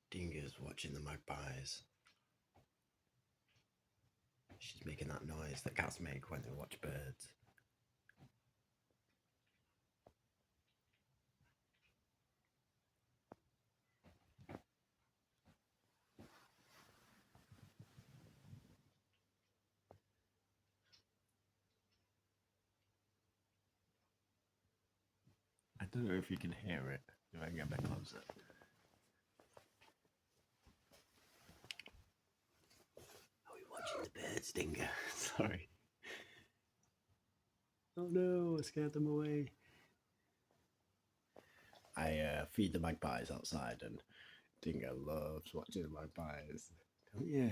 Dingo's watching the magpies. She's making that noise that cats make when they watch birds. I don't know if you can hear it if I get a bit closer. Are we watching the birds, Dingo? Sorry. Oh no, I scared them away. I feed the magpies outside, and Dingo loves watching the magpies. Don't you?